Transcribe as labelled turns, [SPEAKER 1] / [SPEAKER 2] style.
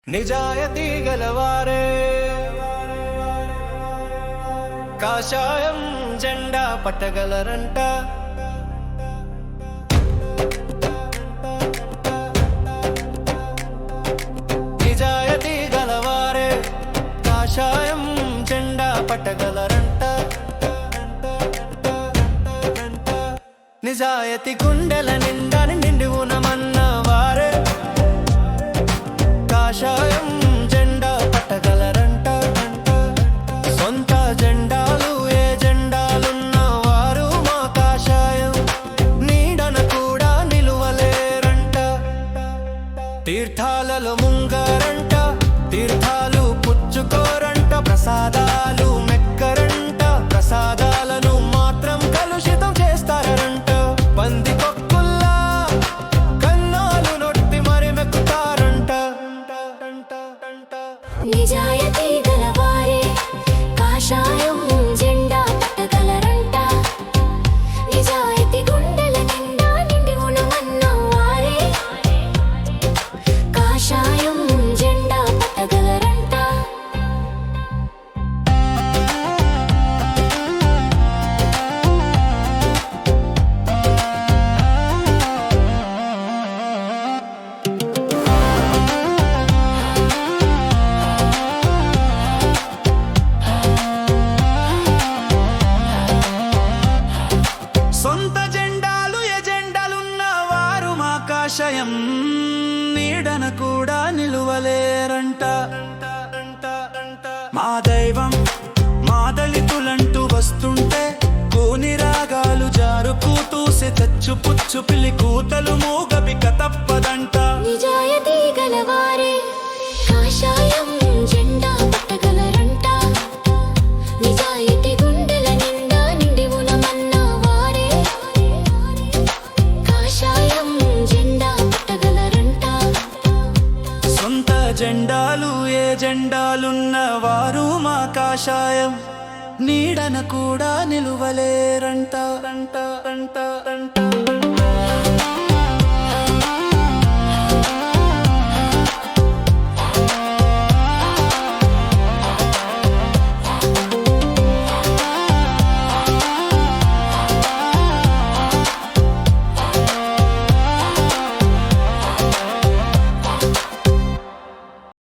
[SPEAKER 1] నిజాయతీ గలవారే కాషాయం జెండా పట్టగలరంట. నిజాయతీ గలవారే కాషాయం జెండా పట్టగలరంట. నిజాయతీ గుండెల నిండా నిండి ఉన్నమన్న వారే కాషాయం జెండా పట్టగలరంట. సొంత జెండాలు ఏ జెండాలున్న వారు మా కాషాయం నీడన కూడా నిలువలేరంట. తీర్థాలలో ముంగారంట, తీర్థాలు పుచ్చుకోరంట, ప్రసాదాలు మెక్కరంట, ప్రసాదాలను మాత్రం కలుషితం చేస్తారంట. పంది కొక్కుల్లా కన్నాలు నొట్టి మరి మెక్కుతారంట.
[SPEAKER 2] నిజాయతీ గలవారే కాషాయం జెండా పట్టగలరంట. నిజాయతీ గుండెల నిండా నిండి ఉన్నమన్న వారే కాషాయం జెండా పట్టగలరంట.
[SPEAKER 1] సొంత జెండాలు ఎజెండాలున్న వారు మా కాషాయం నీడన కూడా నిలువలేరంట. మా దైవం మా దళితులంటూ వస్తుంటే కోని రాగాలు జారుకు తూసె తెచ్చు పుచ్చు పిల్లి కూతలు మూగబిక తప్పదంట.
[SPEAKER 2] నిజాయతీ గలవారే కాషాయం జెండా పట్టగలరంట. నిజాయతీ గుండెల నిండా నిండి ఉన్నమన్న వారే కాషాయం జెండా పట్టగలరంట.
[SPEAKER 1] సొంత జెండాలు ఏ జెండాలున్న వారు మా కాషాయం నీడన కూడా నిలువలేరంట.